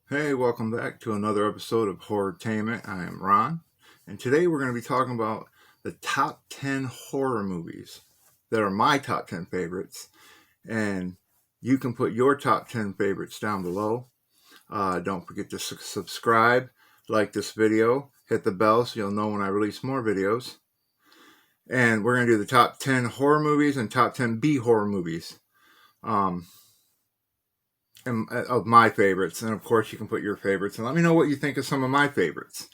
Hey, welcome back to another episode of Horrortainment. I am Ron, and today we're going to be talking about the top 10 horror movies that are my top 10 favorites. And you can put your top 10 favorites down below. Don't forget to subscribe, like this video, hit the bell so you'll know when I release more videos. And we're going to do the top 10 horror movies and top 10 B horror movies. Of my favorites, and of course you can put your favorites and let me know what you think of some of my favorites.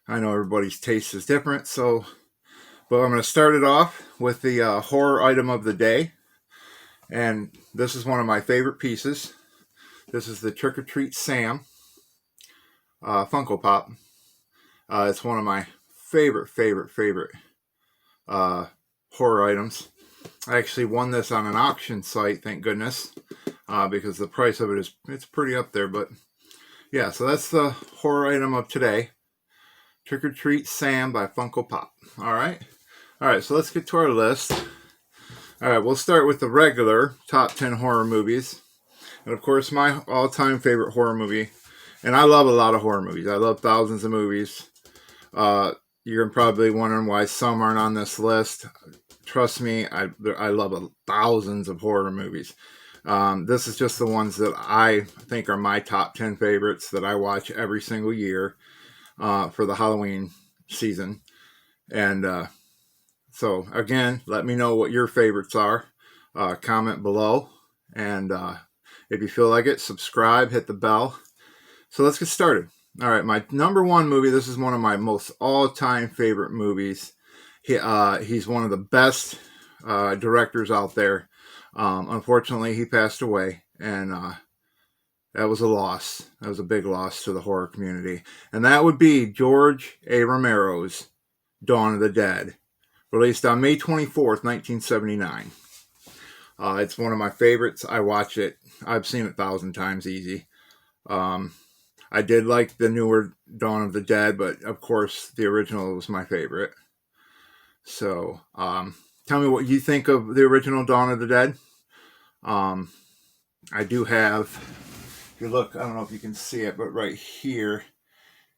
I know everybody's taste is different, but I'm going to start it off with the horror item of the day, and this is one of my favorite pieces. This is the Trick or Treat Sam Funko Pop. It's one of my favorite horror items. I actually won this on an auction site, thank goodness, because the price of it's pretty up there. But yeah, so that's the horror item of today. Trick or Treat Sam by Funko Pop. All right, so let's get to our list. All right, we'll start with the regular top 10 horror movies. And of course, my all-time favorite horror movie, and I love a lot of horror movies. I love thousands of movies. You're probably wondering why some aren't on this list. Trust me, I love thousands of horror movies. This is just the ones that I think are my top 10 favorites that I watch every single year for the Halloween season. And so, again, let me know what your favorites are. Comment below. And if you feel like it, subscribe, hit the bell. So let's get started. All right, my number one movie, this is one of my most all-time favorite movies. He's one of the best directors out there. Unfortunately, he passed away, and that was a loss. That was a big loss to the horror community. And that would be George A. Romero's Dawn of the Dead, released on May 24th, 1979. It's one of my favorites. I watch it. I've seen it 1,000 times easy. I did like the newer Dawn of the Dead, but of course the original was my favorite. So, tell me what you think of the original Dawn of the Dead. I do have, if you look, I don't know if you can see it, but right here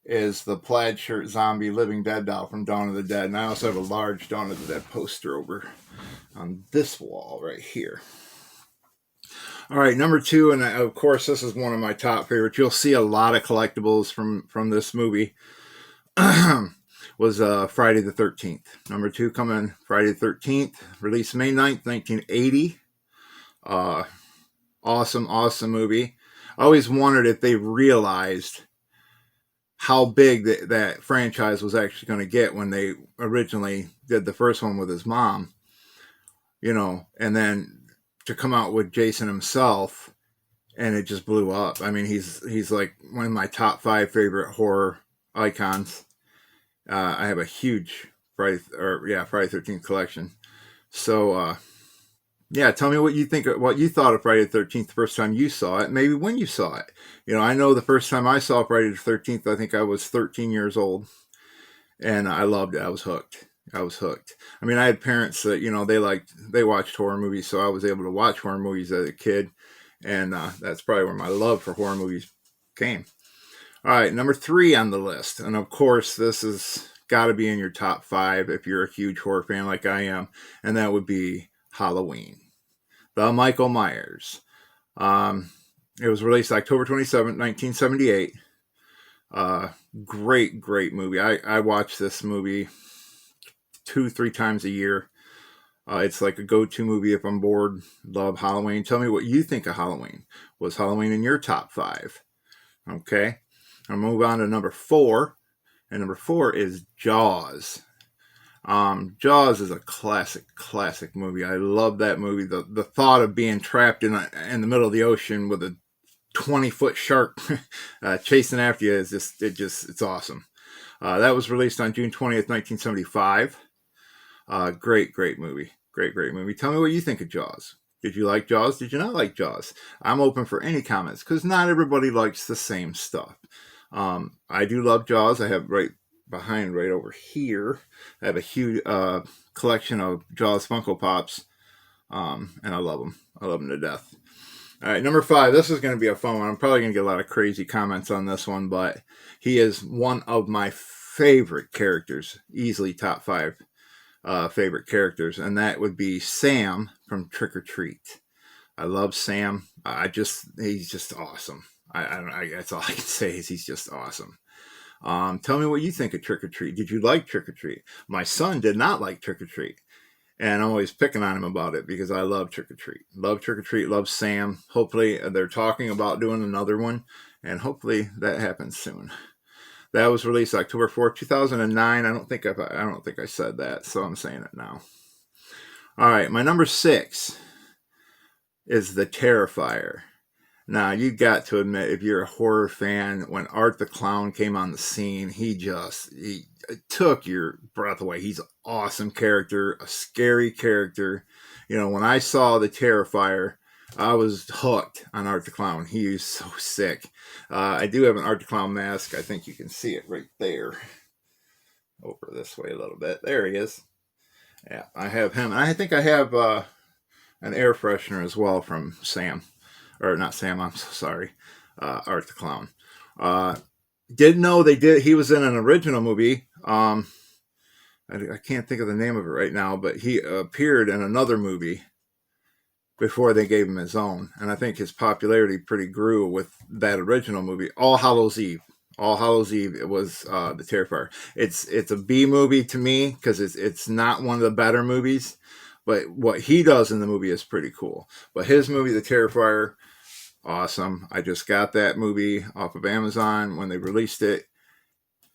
is the plaid shirt zombie Living Dead doll from Dawn of the Dead. And I also have a large Dawn of the Dead poster over on this wall right here. All right, number two, and of course this is one of my top favorites. You'll see a lot of collectibles from this movie. Was Friday the 13th. Number two coming Friday the 13th, released May 9th, 1980. Awesome movie. I always wondered if they realized how big that franchise was actually going to get when they originally did the first one with his mom. And then to come out with Jason himself, and it just blew up. I mean, he's like one of my top 5 favorite horror icons. I have a huge Friday 13th collection. So tell me what you think, what you thought of Friday the 13th the first time you saw it, maybe when you saw it. I know the first time I saw Friday the 13th, I think I was 13 years old, and I loved it. I was hooked. I mean, I had parents that they watched horror movies, so I was able to watch horror movies as a kid, and that's probably where my love for horror movies came. All right, number 3 on the list, and of course this has got to be in your top 5 if you're a huge horror fan like I am, and that would be Halloween, the Michael Myers. It was released October 27th, 1978. Great movie. I watch this movie 2-3 times a year. It's like a go-to movie if I'm bored. Love Halloween. Tell me what you think of Halloween. Was Halloween in your top 5? Okay. I'll move on to number 4. And number 4 is Jaws. Jaws is a classic movie. I love that movie. The thought of being trapped in the middle of the ocean with a 20-foot shark chasing after you is it's awesome. That was released on June 20th, 1975. Great movie. Great movie. Tell me what you think of Jaws. Did you like Jaws? Did you not like Jaws? I'm open for any comments because not everybody likes the same stuff. I do love Jaws. I have right over here, I have a huge collection of Jaws Funko Pops, and I love them. I love them to death. All right, number 5. This is going to be a fun one. I'm probably going to get a lot of crazy comments on this one, but he is one of my favorite characters, easily top 5 favorite characters, and that would be Sam from Trick or Treat. I love Sam. He's just awesome. That's all I can say is he's just awesome. Tell me what you think of Trick or Treat. Did you like Trick or Treat? My son did not like Trick or Treat. And I'm always picking on him about it because I love Trick or Treat. Love Trick or Treat, love Sam. Hopefully they're talking about doing another one, and hopefully that happens soon. That was released October 4th, 2009. I don't think I said that, so I'm saying it now. All right, my number 6 is The Terrifier. Now, you got to admit, if you're a horror fan, when Art the Clown came on the scene, he took your breath away. He's an awesome character, a scary character. You know, when I saw The Terrifier, I was hooked on Art the Clown. He is so sick. I do have an Art the Clown mask. I think you can see it right there. Over this way a little bit. There he is. Yeah, I have him. I think I have an air freshener as well from Sam. Or not Sam, I'm so sorry. Art the Clown. Didn't know he was in an original movie. I can't think of the name of it right now, but he appeared in another movie before they gave him his own. And I think his popularity pretty grew with that original movie, All Hallows Eve. All Hallows Eve, it was The Terrifier. It's a B movie to me because it's not one of the better movies, but what he does in the movie is pretty cool. But his movie, The Terrifier, awesome. I just got that movie off of Amazon when they released it.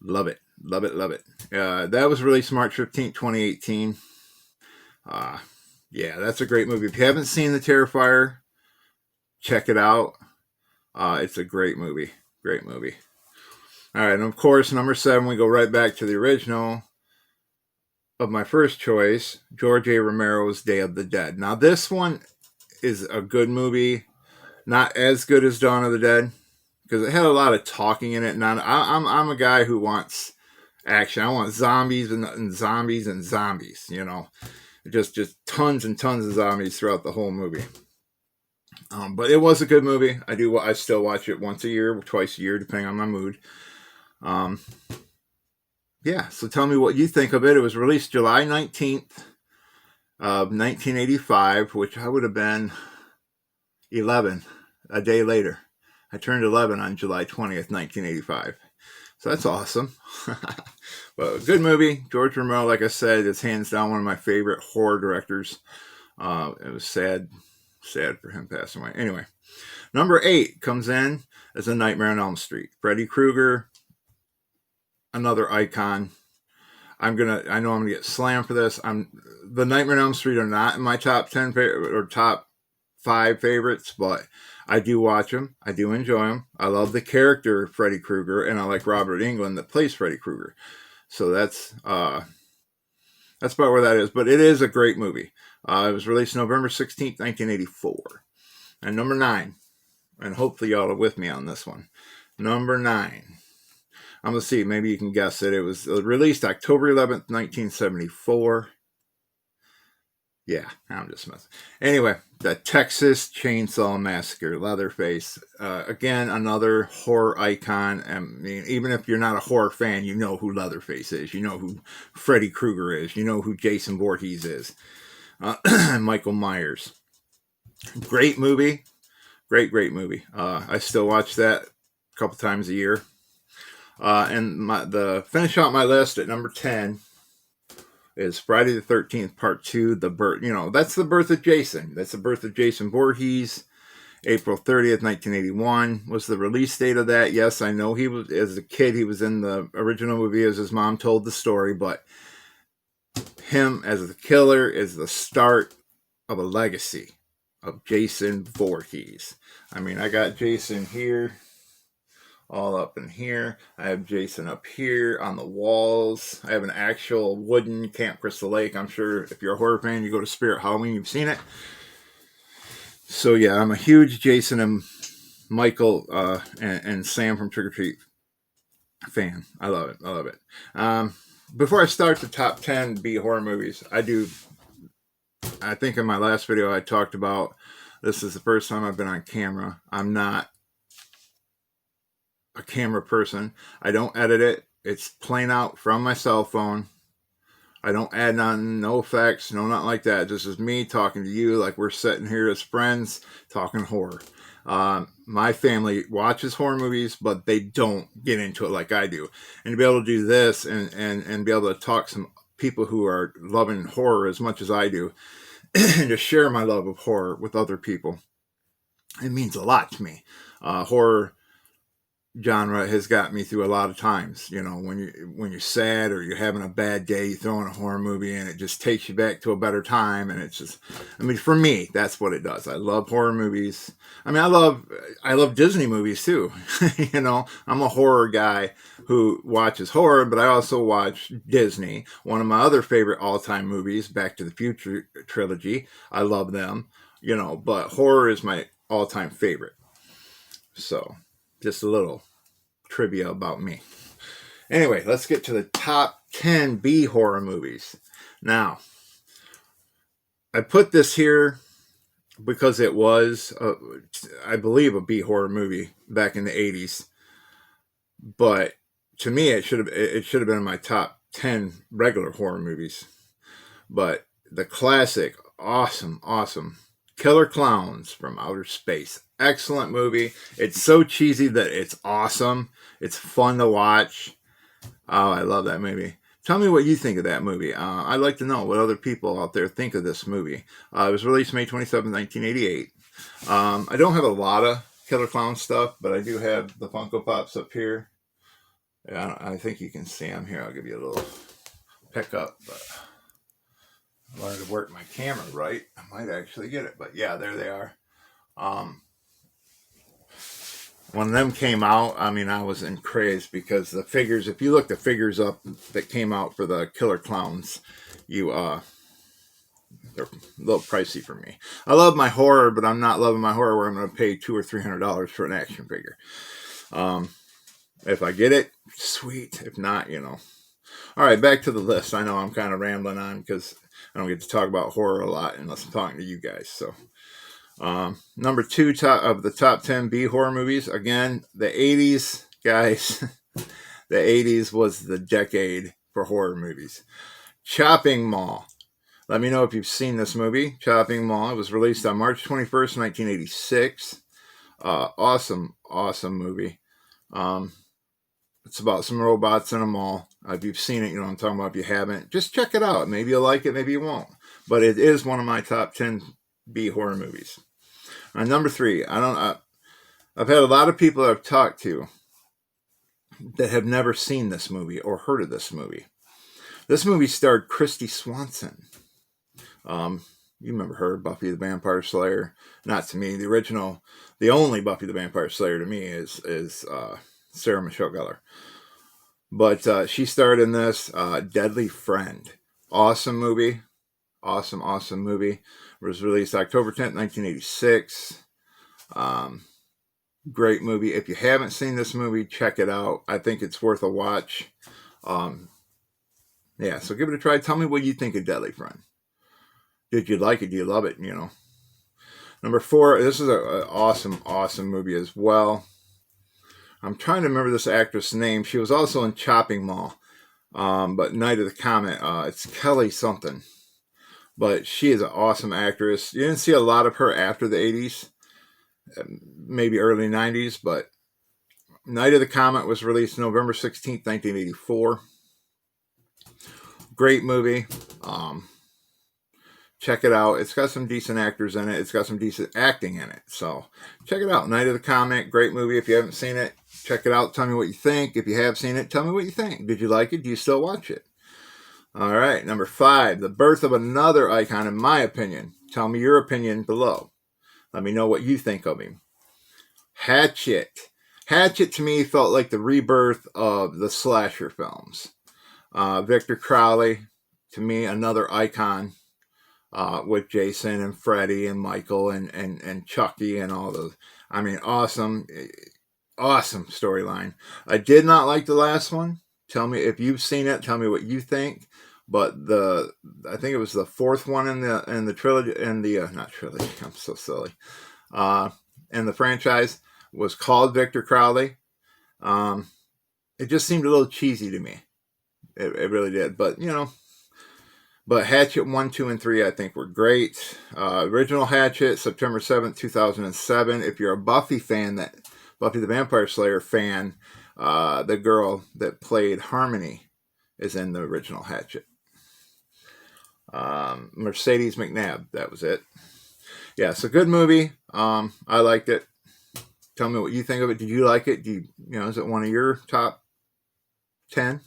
Love it. Love it. Love it. That was released March 15th, 2018. Yeah, that's a great movie. If you haven't seen The Terrifier, check it out. It's a great movie. Great movie. All right, and of course, number 7, we go right back to the original of my first choice, George A. Romero's Day of the Dead. Now, this one is a good movie. Not as good as Dawn of the Dead, because it had a lot of talking in it. And I'm a guy who wants action. I want zombies and zombies and zombies. You know, just tons and tons of zombies throughout the whole movie. But it was a good movie. I still watch it once a year, twice a year, depending on my mood. Yeah. So tell me what you think of it. It was released July 19th of 1985, which I would have been 11 a day later. I turned 11 on July 20th, 1985. So that's awesome. But a good movie. George Romero, like I said, is hands down one of my favorite horror directors. It was sad for him passing away. Anyway, number 8 comes in as A Nightmare on Elm Street. Freddy Krueger, another icon. I know I'm gonna get slammed for this. The Nightmare on Elm Street are not in my top 10 or top 5 favorites, but I do watch them. I do enjoy them. I love the character Freddy Krueger, and I like Robert Englund that plays Freddy Krueger. So that's about where that is. But it is a great movie. It was released November 16th, 1984. And number 9, and hopefully y'all are with me on this one. Number 9. I'm going to see, maybe you can guess it. It was released October 11th, 1974. Yeah, I'm just messing. Anyway, the Texas Chainsaw Massacre, Leatherface. Again, another horror icon. I mean, even if you're not a horror fan, you know who Leatherface is. You know who Freddy Krueger is. You know who Jason Voorhees is. Michael Myers. Great movie. Great movie. I still watch that a couple times a year. And the finish out my list at number 10 is Friday the 13th, Part 2, the birth. You know, that's the birth of Jason. That's the birth of Jason Voorhees. April 30th, 1981 was the release date of that. Yes, I know he was, as a kid, he was in the original movie as his mom told the story, but him as the killer is the start of a legacy of Jason Voorhees. I mean, I got Jason here, all up in here. I have Jason up here on the walls. I have an actual wooden Camp Crystal Lake. I'm sure if you're a horror fan, you go to Spirit Halloween, you've seen it. So yeah, I'm a huge Jason and Michael and Sam from Trick or Treat fan. I love it. I love it. Before I start the top 10 B horror movies, I think in my last video I talked about This is the first time I've been on camera. I'm not a camera person. I don't edit it. It's plain out from my cell phone. I don't add nothing, no effects, no nothing like that. This is me talking to you like we're sitting here as friends talking horror. My family watches horror movies, but they don't get into it like I do. And to be able to do this and be able to talk some people who are loving horror as much as I do, and to share my love of horror with other people, it means a lot to me. Horror genre has got me through a lot of times. You know, when you're sad or you're having a bad day, you throw in a horror movie and it just takes you back to a better time. And it's just, I mean, for me, that's what it does. I love horror movies. I mean, I love Disney movies too. You know, I'm a horror guy who watches horror, but I also watch Disney. One of my other favorite all-time movies, Back to the Future trilogy. I love them. You know, but horror is my all-time favorite. So, just a little trivia about me. Anyway, let's get to the top 10 B horror movies. Now, I put this here because it was, I believe, a B horror movie back in the 80s. But to me, it should have been in my top 10 regular horror movies. But the classic, awesome Killer Clowns from Outer Space. Excellent movie. It's so cheesy that it's awesome. It's fun to watch. Oh, I love that movie. Tell me what you think of that movie. I'd like to know what other people out there think of this movie. It was released May 27, 1988. I don't have a lot of Killer Clown stuff, but I do have the Funko Pops up here. I think you can see them here. I'll give you a little pickup, but I wanted to work my camera right. I might actually get it, but yeah, there they are. When them came out, I mean, I was in craze because the figures, if you look the figures up that came out for the Killer Clowns, they're a little pricey for me. I love my horror, but I'm not loving my horror where I'm going to pay $200 or $300 for an action figure. If I get it, sweet. If not, you know. All right, back to the list. I know I'm kind of rambling on because I don't get to talk about horror a lot unless I'm talking to you guys. So, number 2 of the top 10 B horror movies. Again, the 80s, guys. The 80s was the decade for horror movies. Chopping Mall. Let me know if you've seen this movie, Chopping Mall. It was released on March 21st, 1986. Awesome movie. It's about some robots in a mall. If you've seen it, you know what I'm talking about. If you haven't, just check it out. Maybe you'll like it, maybe you won't. But it is one of my top 10 B horror movies. Number 3, I've had a lot of people I've talked to that have never seen this movie or heard of this movie. This movie starred Kristy Swanson. You remember her, Buffy the Vampire Slayer. Not to me. The only Buffy the Vampire Slayer to me is Sarah Michelle Gellar. But she starred in this Deadly Friend. Awesome movie. Awesome movie. It was released October 10th, 1986. Great movie. If you haven't seen this movie, check it out. I think it's worth a watch. Yeah, so give it a try. Tell me what you think of Deadly Friend. Did you like it? Do you love it? You know. Number 4, this is an awesome movie as well. I'm trying to remember this actress' name. She was also in Chopping Mall. But Night of the Comet, it's Kelly something. But she is an awesome actress. You didn't see a lot of her after the 80s. Maybe early 90s. But Night of the Comet was released November 16th, 1984. Great movie. Check it out. It's got some decent actors in it. It's got some decent acting in it. So check it out. Night of the Comet. Great movie. If you haven't seen it, check it out. Tell me what you think. If you have seen it, tell me what you think. Did you like it? Do you still watch it? All right. Number 5, the birth of another icon, in my opinion. Tell me your opinion below. Let me know what you think of him. Hatchet. Hatchet to me felt like the rebirth of the slasher films. Victor Crowley, to me, another icon. With Jason and Freddy and Michael and Chucky and all those. I mean, awesome storyline. I did not like the last one. Tell me if you've seen it. Tell me what you think. but I think it was the fourth one in the trilogy, in the not trilogy. I'm so silly. Uh, in the franchise was called Victor Crowley. Um, it just seemed a little cheesy to me. It really did. But but Hatchet 1, 2, and 3 I think were great. Original Hatchet, September 7th, 2007. If you're a Buffy fan, that Buffy the Vampire Slayer fan, the girl that played Harmony is in the original Hatchet. Mercedes McNabb, that was it. Yeah, it's a good movie. I liked it. Tell me what you think of it. Did you like it? Is it one of your top 10?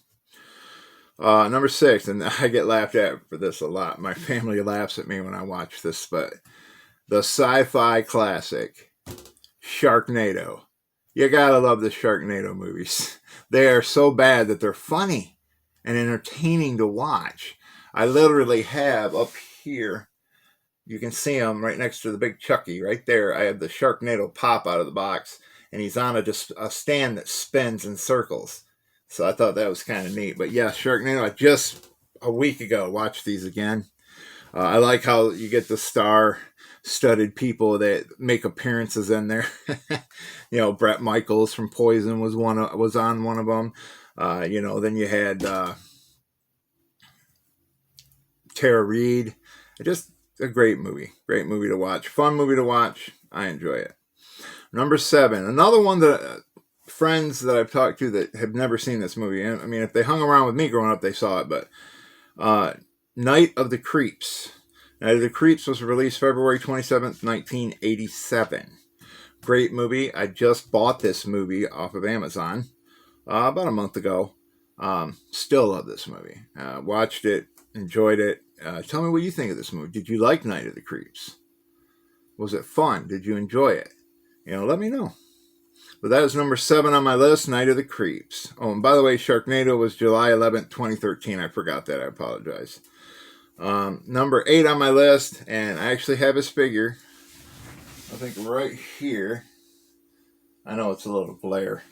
Number 6, and I get laughed at for this a lot. My family laughs at me when I watch this, but the sci-fi classic, Sharknado. You gotta love the Sharknado movies. They are so bad that they're funny and entertaining to watch. I literally have up here, you can see him right next to the big Chucky, right there. I have the Sharknado pop out of the box, and he's on a stand that spins in circles. So I thought that was kind of neat. But yeah, Sharknado, I just a week ago watched these again. I like how you get the star-studded people that make appearances in there. Bret Michaels from Poison was on one of them. Then you had Tara Reid. Just a great movie to watch, fun movie to watch. I enjoy it. Number 7, another one that friends that I've talked to that have never seen this movie. I mean, if they hung around with me growing up, they saw it. But Night of the Creeps. Night of the Creeps was released February 27th, 1987. Great movie. I just bought this movie off of Amazon about a month ago. Still love this movie. Watched it, enjoyed it. Tell me what you think of this movie. Did you like Night of the Creeps? Was it fun? Did you enjoy it? Let me know. But that was number 7 on my list, Night of the Creeps. Oh, and by the way, Sharknado was July 11th, 2013. I forgot that. I apologize. Number 8 on my list, and I actually have his figure. I think right here. I know it's a little glare.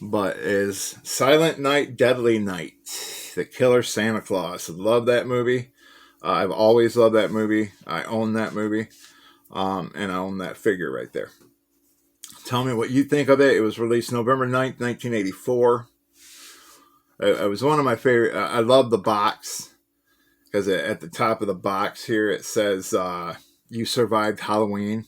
But is Silent Night, Deadly Night. The Killer Santa Claus. Love that movie. I've always loved that movie. I own that movie. And I own that figure right there. Tell me what you think of it. It was released November 9th, 1984. It was one of my favorite. I love the box. Because at the top of the box here, it says, you survived Halloween.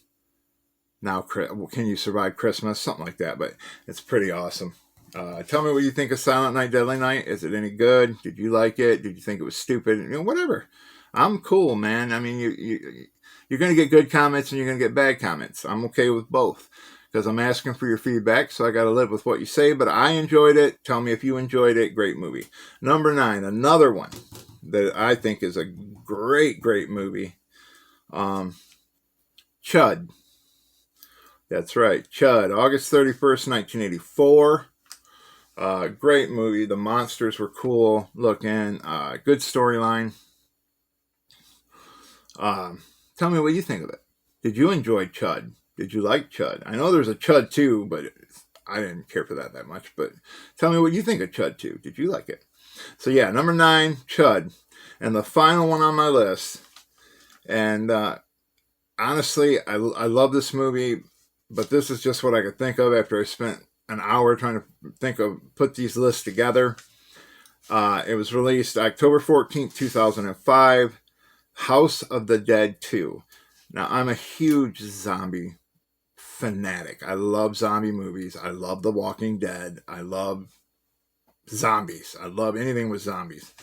Now, can you survive Christmas? Something like that. But it's pretty awesome. Tell me what you think of Silent Night, Deadly Night. Is it any good? Did you like it? Did you think it was stupid? Whatever. I'm cool, man. I mean, you're going to get good comments and you're going to get bad comments. I'm okay with both because I'm asking for your feedback, so I got to live with what you say. But I enjoyed it. Tell me if you enjoyed it. Great movie. Number 9, another one that I think is a great, great movie. Chud. That's right, Chud. August 31st, 1984. Great movie. The monsters were cool looking. Good storyline. Tell me what you think of it. Did you enjoy Chud? Did you like Chud? I know there's a Chud 2, but I didn't care for that much. But tell me what you think of Chud 2. Did you like it? So yeah, number 9, Chud. And the final one on my list. And honestly, I love this movie, but this is just what I could think of after I spent an hour trying to put these lists together. It was released October 14th, 2005. House of the Dead 2. Now, I'm a huge zombie fanatic. I love zombie movies. I love The Walking Dead. I love zombies. I love anything with zombies.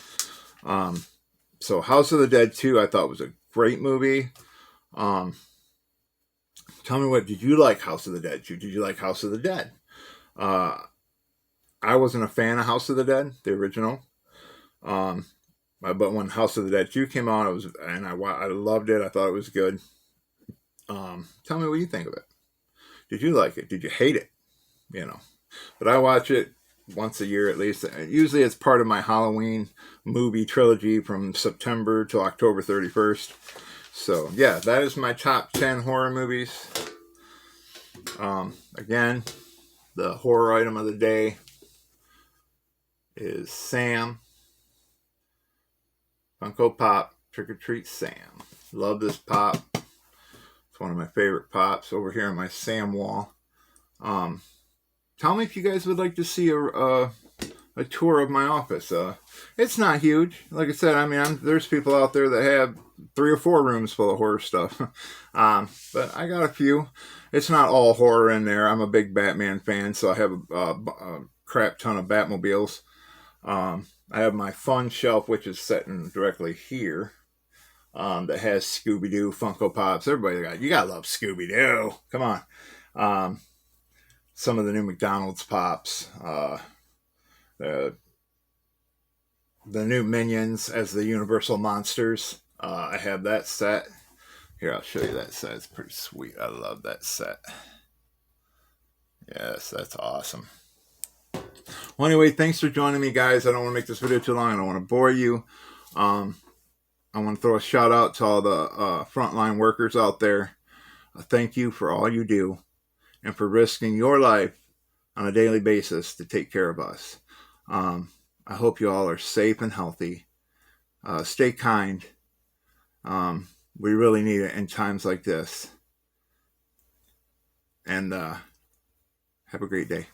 So House of the Dead 2 I thought was a great movie. Tell me what, did you like House of the Dead 2? Did you like House of the Dead? I wasn't a fan of House of the Dead, the original. But when House of the Dead 2 came out, I loved it. I thought it was good. Tell me what you think of it. Did you like it? Did you hate it? But I watch it once a year at least. Usually it's part of my Halloween movie trilogy from September to October 31st. So yeah, that is my top 10 horror movies. Again, the horror item of the day is Sam. Funko Pop Trick or Treat Sam. Love this pop. It's one of my favorite pops over here on my Sam wall. Tell me if you guys would like to see a tour of my office. It's not huge. Like I said, I mean, there's people out there that have 3 or 4 rooms full of horror stuff. But I got a few. It's not all horror in there. I'm a big Batman fan, so I have a crap ton of Batmobiles. I have my fun shelf, which is sitting directly here, that has Scooby-Doo, Funko Pops. You gotta love Scooby-Doo. Come on. Some of the new McDonald's Pops. The new Minions as the Universal Monsters. I have that set. Here, I'll show you that set. It's pretty sweet. I love that set. Yes, that's awesome. Well, anyway, thanks for joining me, guys. I don't want to make this video too long. I don't want to bore you. I want to throw a shout out to all the frontline workers out there. Thank you for all you do and for risking your life on a daily basis to take care of us. I hope you all are safe and healthy. Stay kind. We really need it in times like this. And have a great day.